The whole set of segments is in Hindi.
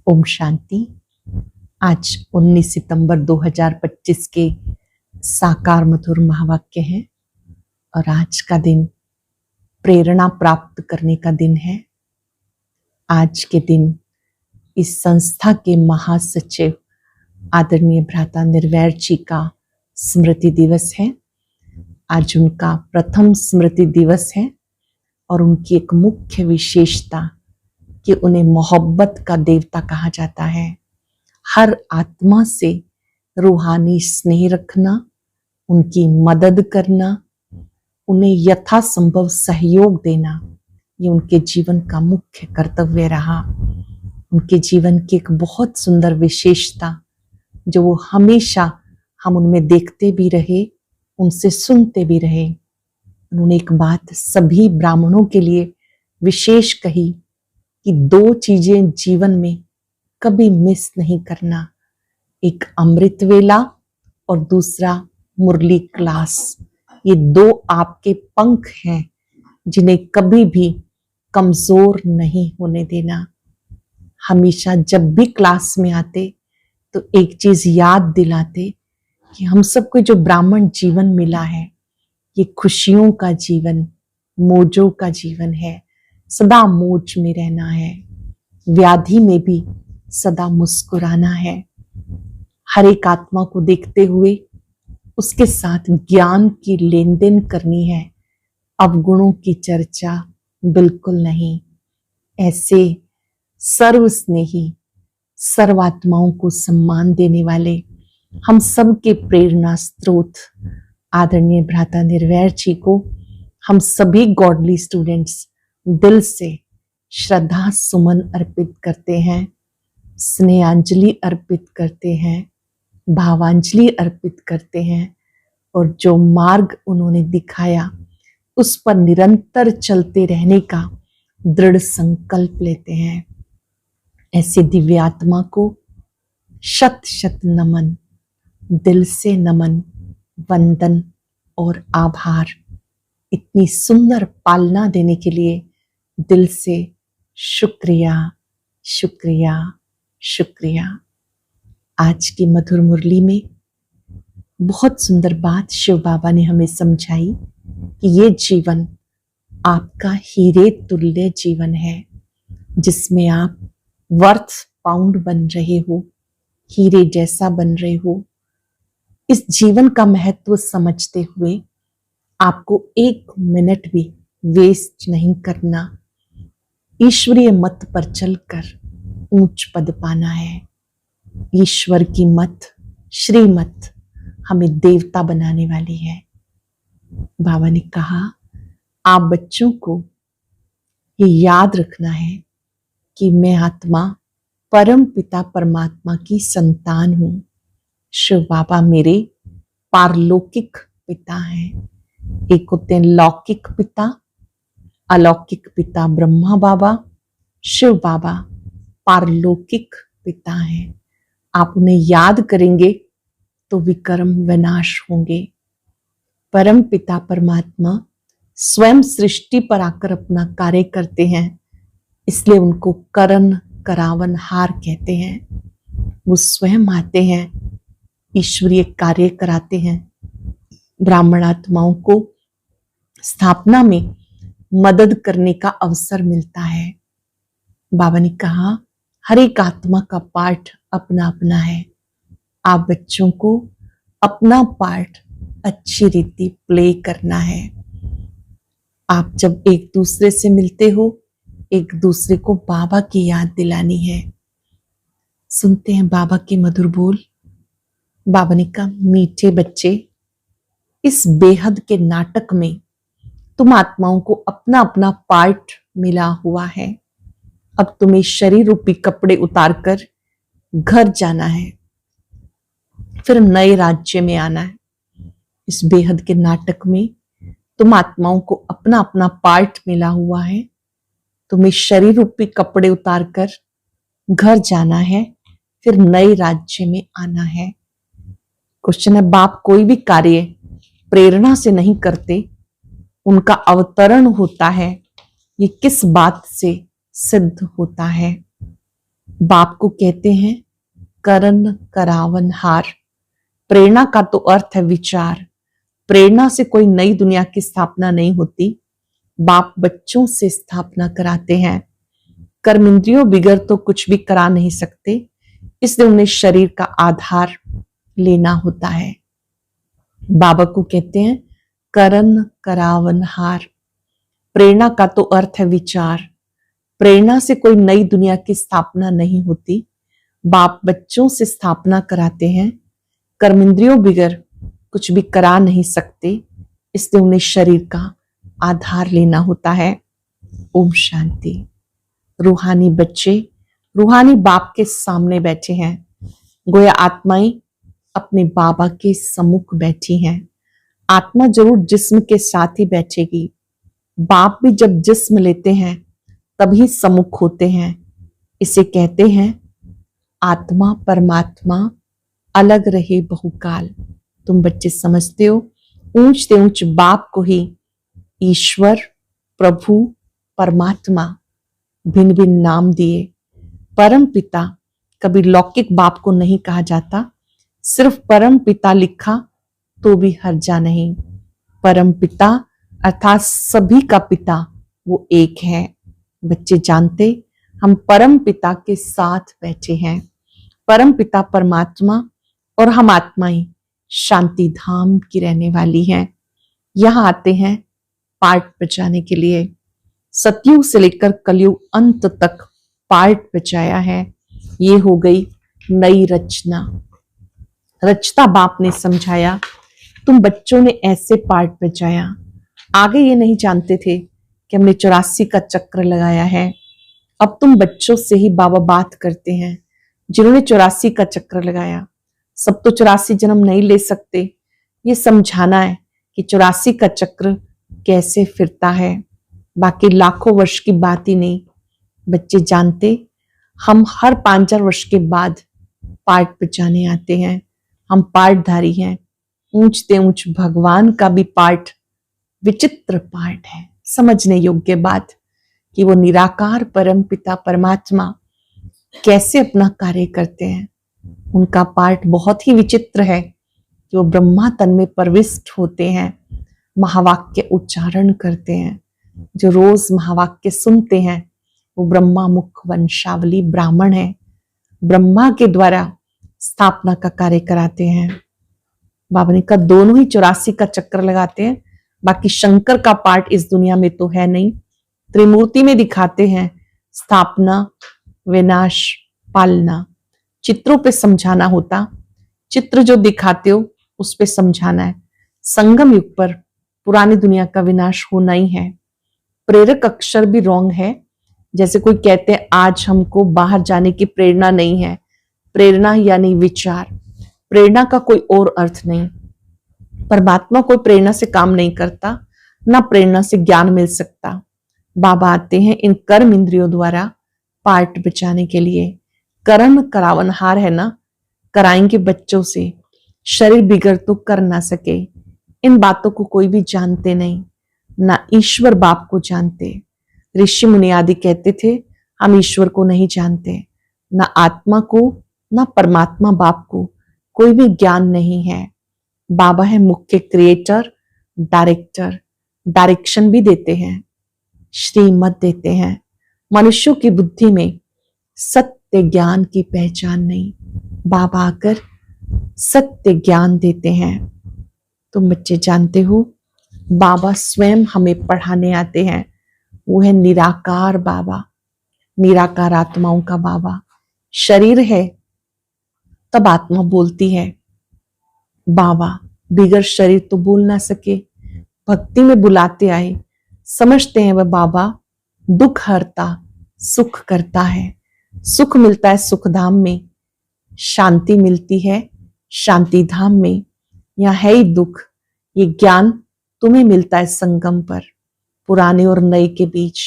ओम शांति। आज 19 सितंबर 2025 के साकार मधुर महावाक्य है और आज का दिन प्रेरणा प्राप्त करने का दिन है। आज के दिन इस संस्था के महासचिव आदरणीय भ्राता निर्वैर जी का स्मृति दिवस है। आज उनका प्रथम स्मृति दिवस है और उनकी एक मुख्य विशेषता कि उन्हें मोहब्बत का देवता कहा जाता है। हर आत्मा से रूहानी स्नेह रखना, उनकी मदद करना, उन्हें यथासंभव सहयोग देना, ये उनके जीवन का मुख्य कर्तव्य रहा। उनके जीवन की एक बहुत सुंदर विशेषता जो वो हमेशा हम उनमें देखते भी रहे, उनसे सुनते भी रहे। उन्होंने एक बात सभी ब्राह्मणों के लिए विशेष कही कि दो चीजें जीवन में कभी मिस नहीं करना, एक अमृत वेला और दूसरा मुरली क्लास। ये दो आपके पंख हैं जिन्हें कभी भी कमजोर नहीं होने देना। हमेशा जब भी क्लास में आते तो एक चीज याद दिलाते कि हम सबको जो ब्राह्मण जीवन मिला है ये खुशियों का जीवन, मौजों का जीवन है। सदा मौज में रहना है, व्याधि में भी सदा मुस्कुराना है। हर एक आत्मा को देखते हुए उसके साथ ज्ञान की लेन देन करनी है, अवगुणों की चर्चा बिल्कुल नहीं। ऐसे सर्वस्नेही, सर्वात्माओं को सम्मान देने वाले हम सब के प्रेरणा स्रोत आदरणीय भ्राता निर्वैर जी को हम सभी गॉडली स्टूडेंट्स दिल से श्रद्धा सुमन अर्पित करते हैं, स्नेहांजलि अर्पित करते हैं, भावांजलि अर्पित करते हैं और जो मार्ग उन्होंने दिखाया उस पर निरंतर चलते रहने का दृढ़ संकल्प लेते हैं। ऐसे दिव्य आत्मा को शत शत नमन, दिल से नमन, वंदन और आभार। इतनी सुंदर पालना देने के लिए दिल से शुक्रिया, शुक्रिया, शुक्रिया। आज की मधुर मुरली में बहुत सुंदर बात शिव बाबा ने हमें समझाई कि ये जीवन आपका हीरे तुल्य जीवन है, जिसमें आप वर्थ पाउंड बन रहे हो, हीरे जैसा बन रहे हो। इस जीवन का महत्व समझते हुए आपको एक मिनट भी वेस्ट नहीं करना। ईश्वरीय मत पर चलकर ऊंच पद पाना है। ईश्वर की मत, श्रीमत हमें देवता बनाने वाली है। बाबा ने कहा आप बच्चों को ये याद रखना है कि मैं आत्मा परम पिता परमात्मा की संतान हूं। शिव बाबा मेरे पारलौकिक पिता हैं। एक होते हैं लौकिक पिता, अलौकिक पिता ब्रह्मा बाबा, शिव बाबा पारलौकिक पिता हैं। आप उन्हें याद करेंगे तो विकर्म विनाश होंगे। परम पिता परमात्मा स्वयं सृष्टि पर आकर अपना कार्य करते हैं, इसलिए उनको करण करावन हार कहते हैं। वो स्वयं आते हैं, ईश्वरीय कार्य कराते हैं, ब्राह्मण आत्माओं को स्थापना में मदद करने का अवसर मिलता है। बाबा ने कहा हर एक आत्मा का पार्ट अपना अपना है। आप बच्चों को अपना पार्ट अच्छी रीति प्ले करना है। आप जब एक दूसरे से मिलते हो, एक दूसरे को बाबा की याद दिलानी है। सुनते हैं बाबा के मधुर बोल। बाबा ने कहा मीठे बच्चे, इस बेहद के नाटक में तुम आत्माओं को अपना अपना पार्ट मिला हुआ है। अब तुम्हें शरीर रूपी कपड़े उतारकर घर जाना है, फिर नए राज्य में आना है। इस बेहद के नाटक में तुम आत्माओं को अपना अपना पार्ट मिला हुआ है। तुम्हें शरीर रूपी कपड़े उतारकर घर जाना है, फिर नए राज्य में आना है। क्वेश्चन है, बाप कोई भी कार्य प्रेरणा से नहीं करते, उनका अवतरण होता है, ये किस बात से सिद्ध होता है? बाप को कहते हैं करन करावन हार। प्रेरणा का तो अर्थ है विचार। प्रेरणा से कोई नई दुनिया की स्थापना नहीं होती, बाप बच्चों से स्थापना कराते हैं। कर्मेंद्रियों बिगर तो कुछ भी करा नहीं सकते, इसलिए उन्हें शरीर का आधार लेना होता है। बाबा को कहते हैं करन करावन हार। प्रेरणा का तो अर्थ है विचार। प्रेरणा से कोई नई दुनिया की स्थापना नहीं होती, बाप बच्चों से स्थापना कराते हैं। कर्मेंद्रियों बिगर कुछ भी करा नहीं सकते, इसलिए उन्हें शरीर का आधार लेना होता है। ओम शांति। रूहानी बच्चे रूहानी बाप के सामने बैठे हैं। गोया आत्माएं अपने बाबा के सम्मुख बैठी हैं। आत्मा जरूर जिस्म के साथ ही बैठेगी। बाप भी जब जिस्म लेते हैं तभी सम्मुख होते हैं। इसे कहते हैं आत्मा परमात्मा अलग रहे बहुकाल। तुम बच्चे समझते हो, ऊंच से ऊंच बाप को ही ईश्वर, प्रभु, परमात्मा भिन्न भिन्न नाम दिए। परम पिता कभी लौकिक बाप को नहीं कहा जाता, सिर्फ परम पिता लिखा तो भी हर्जा नहीं। परम पिता अर्थात सभी का पिता वो एक है। बच्चे जानते हम परम पिता के साथ बैठे हैं। परम पिता परमात्मा और हम आत्माएं शांति धाम की रहने वाली हैं। यहां आते हैं पाठ बचाने के लिए। सतयुग से लेकर कलयुग अंत तक पाठ बचाया है। ये हो गई नई रचना। रचता बाप ने समझाया, तुम बच्चों ने ऐसे पाठ बचाया। आगे ये नहीं जानते थे कि हमने 84 का चक्र लगाया है। अब तुम बच्चों से ही बाबा बात करते हैं जिन्होंने 84 का चक्र लगाया। सब तो 84 जन्म नहीं ले सकते। ये समझाना है कि 84 का चक्र कैसे फिरता है, बाकी लाखों वर्ष की बात ही नहीं। बच्चे जानते हम हर 5,000 वर्ष के बाद पाठ बचाने आते हैं। हम पाठधारी हैं। ऊंच से ऊंच भगवान का भी पाठ विचित्र पाठ है। समझने योग्य बात कि वो निराकार परम पिता परमात्मा कैसे अपना कार्य करते हैं। उनका पाठ बहुत ही विचित्र है कि वो ब्रह्मा तन में प्रविष्ट होते हैं, महावाक्य उच्चारण करते हैं। जो रोज महावाक्य सुनते हैं वो ब्रह्मा मुख वंशावली ब्राह्मण है। ब्रह्मा के द्वारा स्थापना का कार्य कराते हैं। बाबा ने कहा दोनों ही 84 का चक्कर लगाते हैं। बाकी शंकर का पाठ इस दुनिया में तो है नहीं। त्रिमूर्ति में दिखाते हैं स्थापना, विनाश, पालना। चित्रों पे समझाना होता, चित्र जो दिखाते हो उस पे समझाना है। संगम युग पर पुरानी दुनिया का विनाश होना ही है। प्रेरक अक्षर भी रॉन्ग है। जैसे कोई कहते हैं आज हमको बाहर जाने की प्रेरणा नहीं है। प्रेरणा यानी विचार। प्रेरणा का कोई और अर्थ नहीं। परमात्मा कोई प्रेरणा से काम नहीं करता, ना प्रेरणा से ज्ञान मिल सकता। बाबा आते हैं इन कर्म इंद्रियों द्वारा पाठ बचाने के लिए। कर्म करावनहार है ना, कराएंगे बच्चों से। शरीर बिगड़ तो कर ना सके। इन बातों को कोई भी जानते नहीं, ना ईश्वर बाप को जानते। ऋषि मुनि आदि कहते थे हम ईश्वर को नहीं जानते। ना आत्मा को ना परमात्मा बाप को कोई भी ज्ञान नहीं है। बाबा है मुख्य क्रिएटर, डायरेक्टर। डायरेक्शन भी देते हैं, श्रीमत देते हैं। मनुष्यों की बुद्धि में सत्य ज्ञान की पहचान नहीं। बाबा आकर सत्य ज्ञान देते हैं। तुम बच्चे जानते हो बाबा स्वयं हमें पढ़ाने आते हैं। वो है निराकार बाबा, निराकार आत्माओं का बाबा। शरीर है तब आत्मा बोलती है। बाबा बिगर शरीर तो बोल ना सके। भक्ति में बुलाते आए, समझते हैं वह बाबा दुख हरता सुख करता है। सुख मिलता है सुखधाम में, शांति मिलती है शांति धाम में। यहाँ है ही दुख। ये ज्ञान तुम्हें मिलता है संगम पर, पुराने और नए के बीच।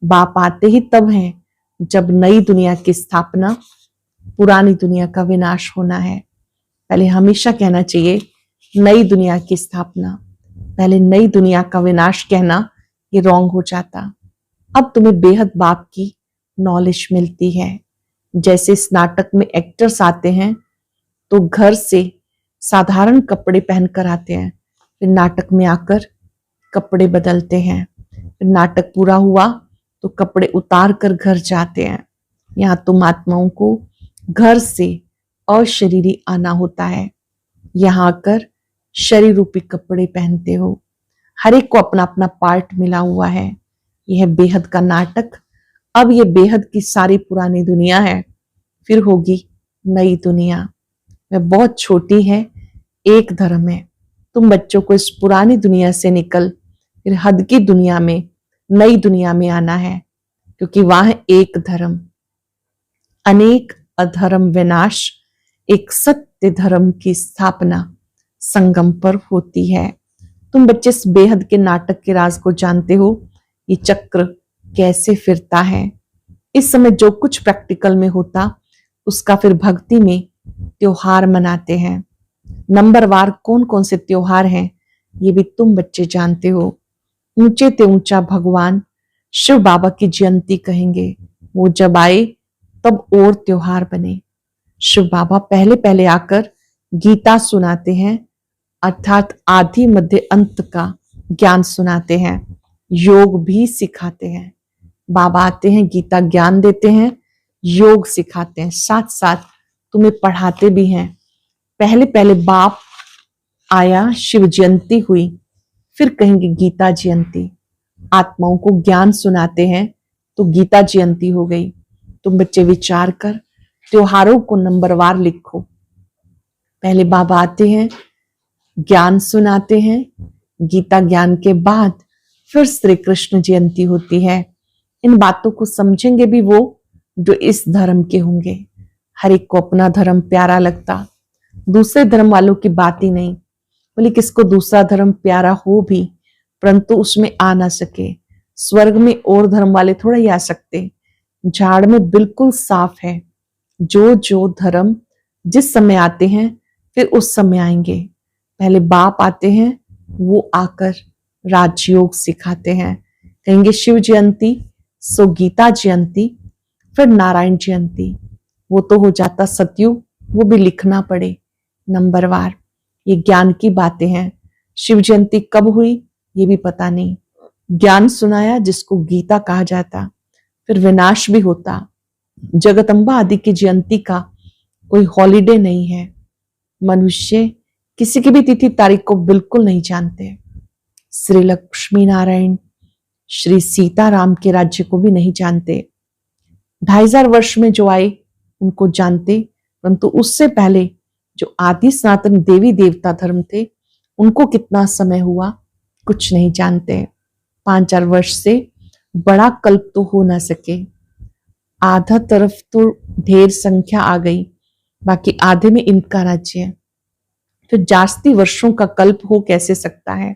बाप आते ही तब है जब नई दुनिया की स्थापना, पुरानी दुनिया का विनाश होना है। पहले हमेशा कहना चाहिए नई दुनिया की स्थापना, पहले नई दुनिया का विनाश कहना ये रॉन्ग हो जाता। अब तुम्हें बेहद बाप की नॉलेज मिलती है। जैसे इस नाटक में एक्टर्स आते हैं तो घर से साधारण कपड़े पहनकर आते हैं, फिर नाटक में आकर कपड़े बदलते हैं, फिर नाटक पूरा हुआ तो कपड़े उतार कर घर जाते हैं। यहाँ तुम आत्माओं को घर से अशरीरी आना होता है, यहाँ आकर शरीर रूपी कपड़े पहनते हो। हर एक को अपना अपना पार्ट मिला हुआ है। यह बेहद का नाटक, अब यह बेहद की सारी पुरानी दुनिया है, फिर होगी नई दुनिया। वह बहुत छोटी है, एक धर्म है। तुम बच्चों को इस पुरानी दुनिया से निकल फिर हद की दुनिया में, नई दुनिया में आना है, क्योंकि वहां एक धर्म, अनेक अधर्म विनाश, एक सत्य धर्म की स्थापना संगम पर होती है। तुम बच्चे इस बेहद के नाटक के राज को जानते हो, ये चक्र कैसे फिरता है। इस समय जो कुछ प्रैक्टिकल में होता उसका फिर भक्ति में त्योहार मनाते हैं। नंबरवार कौन कौन से त्योहार हैं ये भी तुम बच्चे जानते हो। ऊंचे ते ऊंचा भगवान शिव बाबा की जयंती कहेंगे, वो जब आए तब और त्योहार बने। शिव बाबा पहले पहले आकर गीता सुनाते हैं, अर्थात आदि मध्य अंत का ज्ञान सुनाते हैं, योग भी सिखाते हैं। बाबा आते हैं, गीता ज्ञान देते हैं, योग सिखाते हैं, साथ साथ तुम्हें पढ़ाते भी हैं। पहले पहले बाप आया, शिव जयंती हुई, फिर कहेंगे गीता जयंती। आत्माओं को ज्ञान सुनाते हैं तो गीता जयंती हो गई। तुम बच्चे विचार कर त्योहारों को नंबरवार लिखो। पहले बाबा आते हैं, ज्ञान सुनाते हैं, गीता ज्ञान के बाद फिर श्री कृष्ण जयंती होती है। इन बातों को समझेंगे भी वो जो इस धर्म के होंगे। हर एक को अपना धर्म प्यारा लगता, दूसरे धर्म वालों की बात ही नहीं। बोले किसको दूसरा धर्म प्यारा हो भी परंतु उसमें आ ना सके। स्वर्ग में और धर्म वाले थोड़ा ही आ सकते, झाड़ में बिल्कुल साफ है। जो जो धर्म जिस समय आते हैं फिर उस समय आएंगे। पहले बाप आते हैं, वो आकर राजयोग सिखाते हैं, कहेंगे शिव जयंती सो गीता जयंती, फिर नारायण जयंती। वो तो हो जाता सतयुग, वो भी लिखना पड़े नंबरवार। ये ज्ञान की बातें हैं। शिव जयंती कब हुई ये भी पता नहीं। ज्ञान सुनाया जिसको गीता कहा जाता, फिर विनाश भी होता। जगदम्बा आदि की जयंती का कोई हॉलीडे नहीं है। मनुष्य किसी की भी तिथि तारीख को बिल्कुल नहीं जानते। श्री लक्ष्मी नारायण, श्री सीताराम के राज्य को भी नहीं जानते। 2500 वर्ष में जो आए उनको जानते, परंतु उससे पहले जो आदि सनातन देवी देवता धर्म थे उनको कितना समय हुआ कुछ नहीं जानते। 5-4 वर्ष से बड़ा कल्प तो हो ना सके। आधा तरफ तो ढेर संख्या आ गई, बाकी आधे में इनका राज्य है। फिर जास्ती वर्षों का कल्प हो कैसे सकता है।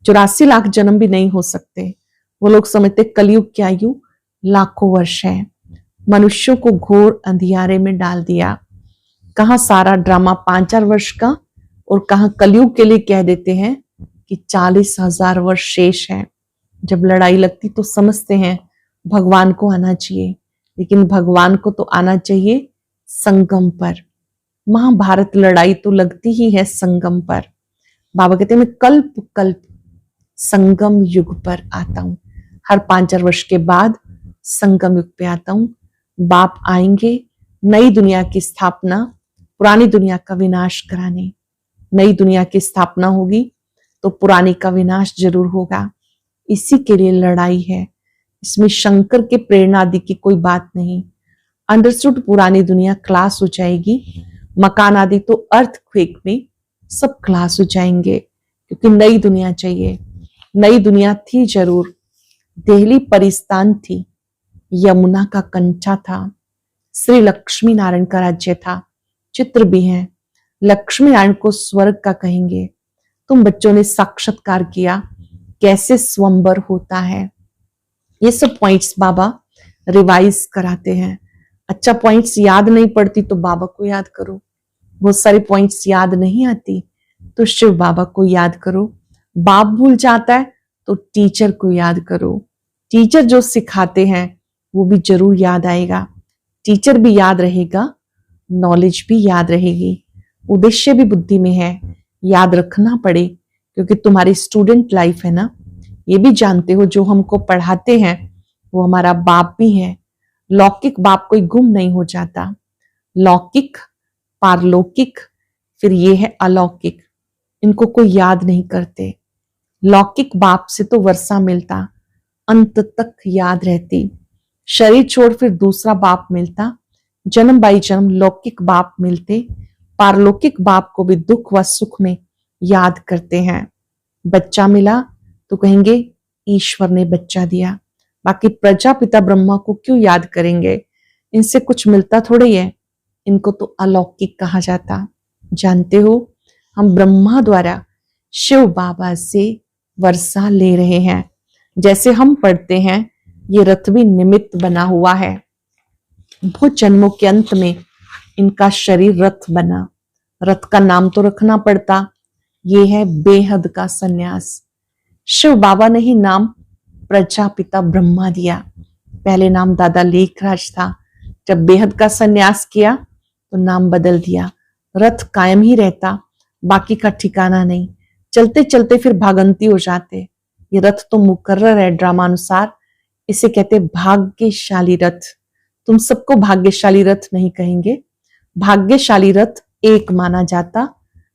84 लाख जन्म भी नहीं हो सकते। वो लोग समझते कलयुग की आयु लाखों वर्ष है। मनुष्यों को घोर अंधियारे में डाल दिया। कहाँ सारा ड्रामा 5-4 वर्ष का और कहाँ कलयुग के लिए कह देते हैं कि 40,000 वर्ष शेष है। जब लड़ाई लगती तो समझते हैं भगवान को आना चाहिए, लेकिन भगवान को तो आना चाहिए संगम पर। महाभारत लड़ाई तो लगती ही है संगम पर। बाबा कहते हैं मैं कल्प कल्प संगम युग पर आता हूं। हर 5-4 वर्ष के बाद संगम युग पे आता हूं। बाप आएंगे नई दुनिया की स्थापना, पुरानी दुनिया का विनाश कराने। नई दुनिया की स्थापना होगी तो पुरानी का विनाश जरूर होगा। इसी के लिए लड़ाई है। इसमें शंकर के प्रेरणा आदि की कोई बात नहीं। अंडरस्टूड, पुरानी दुनिया क्लास हो जाएगी, मकान आदि तो अर्थक्वेक में सब क्लास हो जाएंगे, क्योंकि नई दुनिया चाहिए। नई दुनिया थी जरूर, दिल्ली परिस्तान थी, यमुना का कंचा था, श्री लक्ष्मी नारायण का राज्य था। चित्र भी है, लक्ष्मी नारायण को स्वर्ग का कहेंगे। तुम बच्चों ने साक्षात्कार किया कैसे स्वयंवर होता है। ये सब पॉइंट्स बाबा रिवाइज कराते हैं। अच्छा, पॉइंट्स याद नहीं पड़ती तो बाबा को याद करो। बहुत सारे पॉइंट्स याद नहीं आती तो शिव बाबा को याद करो। बाप भूल जाता है तो टीचर को याद करो। टीचर जो सिखाते हैं वो भी जरूर याद आएगा। टीचर भी याद रहेगा, नॉलेज भी याद रहेगी, उद्देश्य भी बुद्धि में है, याद रखना पड़े, क्योंकि तुम्हारी स्टूडेंट लाइफ है ना। ये भी जानते हो जो हमको पढ़ाते हैं वो हमारा बाप भी है। लौकिक बाप कोई गुम नहीं हो जाता, लौकिक, पारलौकिक, फिर ये है अलौकिक, इनको कोई याद नहीं करते। लौकिक बाप से तो वर्षा मिलता, अंत तक याद रहती, शरीर छोड़ फिर दूसरा बाप मिलता, जन्म बाई जन्म लौकिक बाप मिलते, पारलौकिक बाप को भी दुख व सुख में याद करते हैं। बच्चा मिला तो कहेंगे ईश्वर ने बच्चा दिया, बाकी प्रजापिता ब्रह्मा को क्यों याद करेंगे, इनसे कुछ मिलता थोड़ी है, इनको तो अलौकिक कहा जाता। जानते हो हम ब्रह्मा द्वारा शिव बाबा से वर्षा ले रहे हैं। जैसे हम पढ़ते हैं ये रथ भी निमित्त बना हुआ है, बहुत जन्मों के अंत में इनका शरीर रथ बना। रथ का नाम तो रखना पड़ता, ये है बेहद का सन्यास। शिव बाबा ने ही नाम प्रजापिता ब्रह्मा दिया, पहले नाम दादा लेखराज था, जब बेहद का सन्यास किया तो नाम बदल दिया। रथ कायम ही रहता, बाकी का ठिकाना नहीं, चलते चलते फिर भागंती हो जाते। ये रथ तो मुकर्रर है ड्रामानुसार, इसे कहते भाग्यशाली रथ। तुम सबको भाग्यशाली रथ नहीं कहेंगे, भाग्यशाली रथ एक माना जाता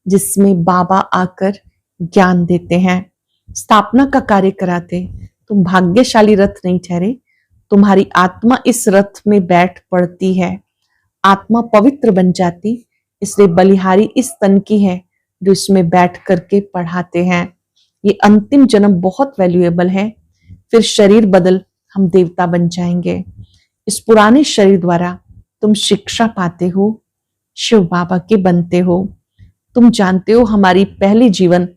जिसमें बाबा आकर ज्ञान देते हैं, स्थापना का कार्य कराते। तुम भाग्यशाली रथ नहीं ठहरे, तुम्हारी आत्मा इस रथ में बैठ पड़ती है, आत्मा पवित्र बन जाती, इसलिए बलिहारी इस तन की है जो इसमें बैठ करके पढ़ाते हैं। ये अंतिम जन्म बहुत वैल्यूएबल है, फिर शरीर बदल हम देवता बन जाएंगे। इस पुराने शरीर द्वारा तुम शिक्षा पाते हो, शिव बाबा के बनते हो। तुम जानते हो हमारी पहली जीवन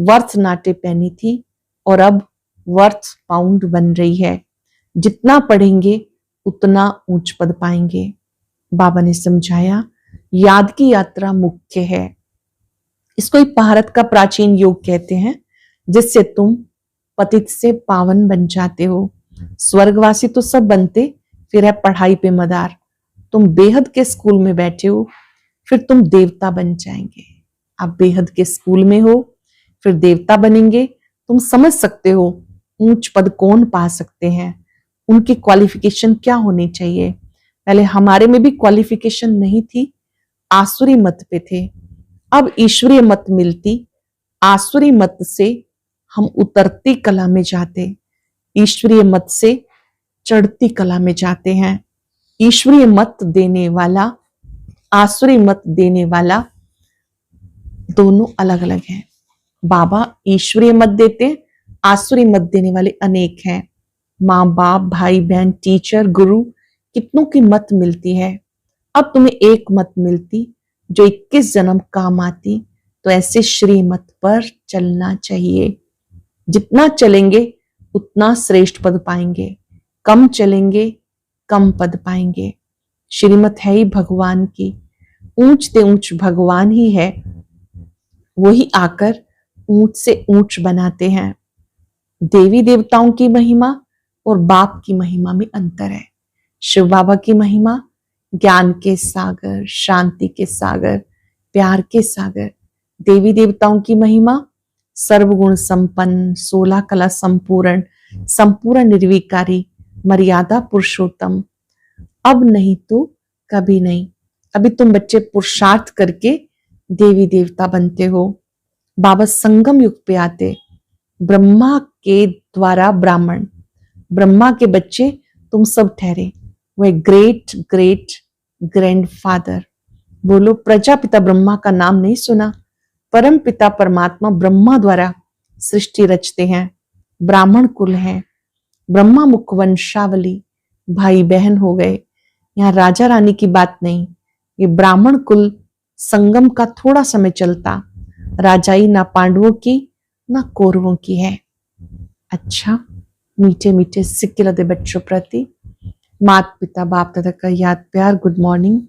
वर्थ नाटे पहनी थी और अब वर्थ पाउंड बन रही है। जितना पढ़ेंगे उतना ऊंच पद पाएंगे। बाबा ने समझाया याद की यात्रा मुख्य है। इसको ही भारत का प्राचीन योग कहते हैं, जिससे तुम पतित से पावन बन जाते हो। स्वर्गवासी तो सब बनते, फिर है पढ़ाई पे मदार। तुम बेहद के स्कूल में बैठे हो, फिर तुम देवता बन जाएंगे। आप बेहद के स्कूल में हो, फिर देवता बनेंगे। तुम समझ सकते हो ऊंच पद कौन पा सकते हैं, उनकी क्वालिफिकेशन क्या होनी चाहिए। पहले हमारे में भी क्वालिफिकेशन नहीं थी, आसुरी मत पे थे, अब ईश्वरीय मत मिलती, आसुरी मत से हम उतरती कला में जाते, ईश्वरीय मत से चढ़ती कला में जाते हैं। ईश्वरीय मत देने वाला, आसुरी मत देने वाला दोनों अलग अलग हैं। बाबा ईश्वरीय मत देते, आसुरी मत देने वाले अनेक हैं। माँ बाप, भाई बहन, टीचर, गुरु, कितनों की मत मिलती है। अब तुम्हें एक मत मिलती जो 21 जन्म काम आती, तो ऐसे श्रीमत पर चलना चाहिए। जितना चलेंगे उतना श्रेष्ठ पद पाएंगे, कम चलेंगे कम पद पाएंगे। श्रीमत है ही भगवान की, ऊंच ते ऊंच भगवान ही है, वही आकर ऊंच से ऊंच बनाते हैं। देवी देवताओं की महिमा और बाप की महिमा में अंतर है। शिव बाबा की महिमा ज्ञान के सागर, शांति के सागर, प्यार के सागर। देवी देवताओं की महिमा सर्वगुण संपन्न, 16 कला संपूर्ण, संपूर्ण निर्विकारी, मर्यादा पुरुषोत्तम। अब नहीं तो कभी नहीं। अभी तुम बच्चे पुरुषार्थ करके देवी देवता बनते हो। बाबा संगम युग पे आते, ब्रह्मा के द्वारा ब्राह्मण, ब्रह्मा के बच्चे तुम सब ठहरे, वह ग्रेट ग्रेट ग्रैंडफादर। बोलो प्रजापिता ब्रह्मा का नाम नहीं सुना? परम पिता परमात्मा ब्रह्मा द्वारा सृष्टि रचते हैं, ब्राह्मण कुल है, ब्रह्मा मुख वंशावली, भाई बहन हो गए। यहाँ राजा रानी की बात नहीं, ये ब्राह्मण कुल संगम का थोड़ा समय चलता, राजाई ना पांडवों की ना कौरवों की है। अच्छा, मीठे मीठे सिक्के लदे बच्चों प्रति माता पिता बाप दादा का याद प्यार गुड मॉर्निंग।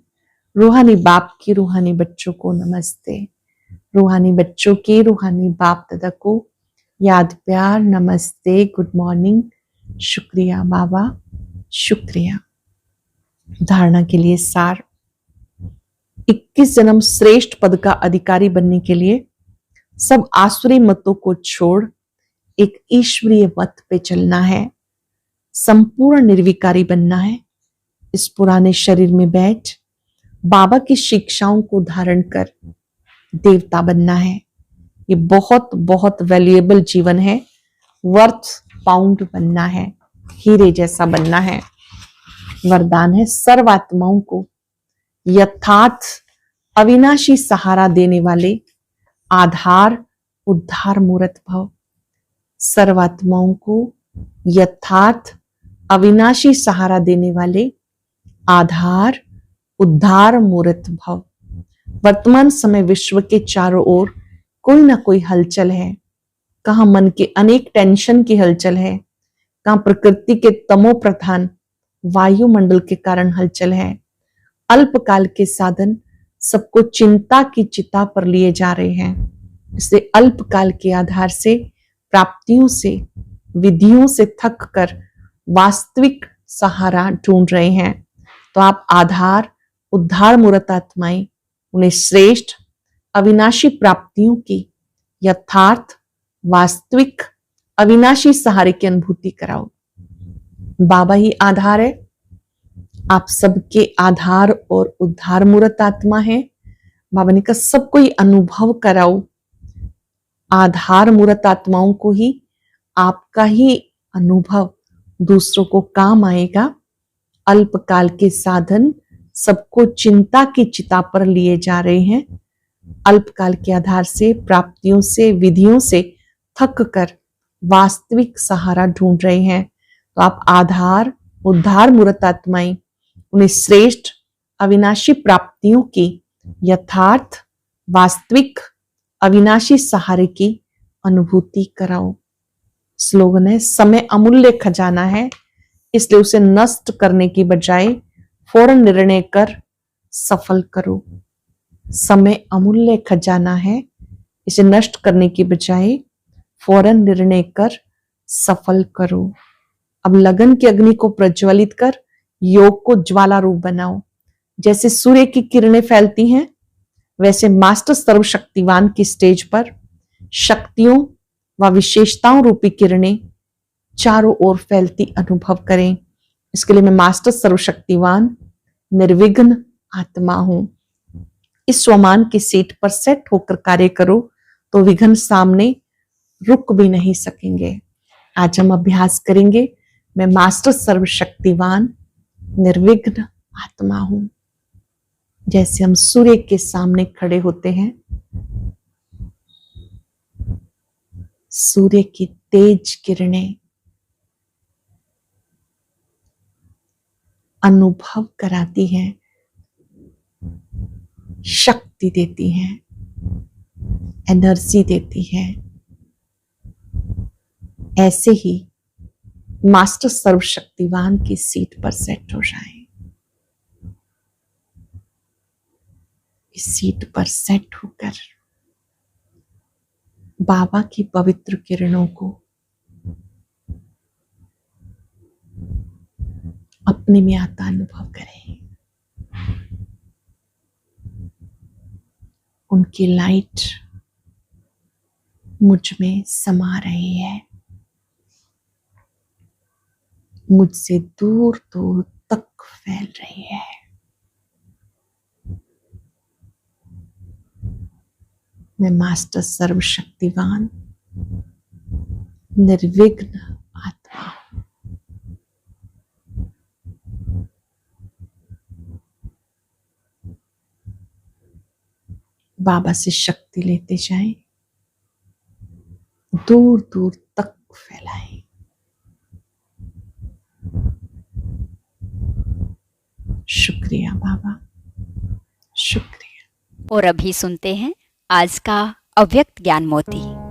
रूहानी बाप की रूहानी बच्चों को नमस्ते, रूहानी बच्चों के रूहानी बाप दादा को याद प्यार नमस्ते गुड मॉर्निंग। शुक्रिया बाबा, शुक्रिया। धारणा के लिए सार, 21 जन्म श्रेष्ठ पद का अधिकारी बनने के लिए सब आसुरी मतों को छोड़ एक ईश्वरीय मत पे चलना है, संपूर्ण निर्विकारी बनना है। इस पुराने शरीर में बैठ बाबा की शिक्षाओं को धारण कर देवता बनना है। ये बहुत बहुत वैल्यूएबल जीवन है, वर्थ पाउंड बनना है, हीरे जैसा बनना है। वरदान है, सर्वात्माओं को यथार्थ अविनाशी सहारा देने वाले आधार उद्धार मूर्त भव। सर्वात्माओं को यथार्थ अविनाशी सहारा देने वाले आधार उद्धार मूर्त भव। वर्तमान समय विश्व के चारों ओर कोई ना कोई हलचल है। कहां मन के अनेक टेंशन की हलचल है, कहां प्रकृति के तमो प्रधान वायुमंडल के कारण हलचल है। अल्पकाल के साधन सबको चिंता की चिता पर लिए जा रहे हैं। इसलिए अल्पकाल के आधार से, प्राप्तियों से, विधियों से थक कर वास्तविक सहारा ढूंढ रहे हैं। तो आप आधार उद्धार मूर्त आत्माएं, उन्हें श्रेष्ठ अविनाशी प्राप्तियों की यथार्थ वास्तविक अविनाशी सहारे की अनुभूति कराओ। बाबा ही आधार है, आप सबके आधार और उद्धार मूर्त आत्मा है। बाबा ने कहा सबको ही अनुभव कराओ। आधार मूर्त आत्माओं को ही, आपका ही अनुभव दूसरों को काम आएगा। अल्पकाल के साधन सबको चिंता की चिता पर लिए जा रहे हैं। अल्पकाल के आधार से, प्राप्तियों से, विधियों से थक कर वास्तविक सहारा ढूंढ रहे हैं। तो आप आधार उद्धार मूर्त आत्माएं, उन्हें श्रेष्ठ अविनाशी प्राप्तियों की यथार्थ वास्तविक अविनाशी सहारे की अनुभूति कराओ। स्लोगन है, समय अमूल्य खजाना है, इसलिए उसे नष्ट करने की बजाय फौरन निर्णय कर सफल करो। समय अमूल्य खजाना है, इसे नष्ट करने की बजाय फौरन निर्णय कर सफल करो। अब लगन की अग्नि को प्रज्वलित कर योग को ज्वाला रूप बनाओ। जैसे सूर्य की किरणें फैलती हैं, वैसे मास्टर सर्वशक्तिवान की स्टेज पर शक्तियों व विशेषताओं रूपी किरणें चारों ओर फैलती अनुभव करें। इसके लिए मैं मास्टर सर्वशक्तिवान निर्विघ्न आत्मा हूं। इस स्वमान की सीट पर सेट होकर कार्य करो तो विघ्न सामने रुक भी नहीं सकेंगे। आज हम अभ्यास करेंगे, मैं मास्टर सर्वशक्तिवान निर्विघ्न आत्मा हूं। जैसे हम सूर्य के सामने खड़े होते हैं, सूर्य की तेज किरणें अनुभव कराती हैं, शक्ति देती हैं, एनर्जी देती हैं। ऐसे ही मास्टर सर्वशक्तिवान की सीट पर सेट हो जाएं। इस सीट पर सेट होकर बाबा की पवित्र किरणों को अपने में आता अनुभव करें। उनकी लाइट मुझ में समा रही है, मुझसे दूर दूर तक फैल रही है। मैं मास्टर सर्वशक्तिवान निर्विघ्न आत्मा हूं। बाबा से शक्ति लेते जाएं, दूर दूर तक फैलाएं। शुक्रिया बाबा, शुक्रिया। और अभी सुनते हैं आज का अव्यक्त ज्ञान मोती।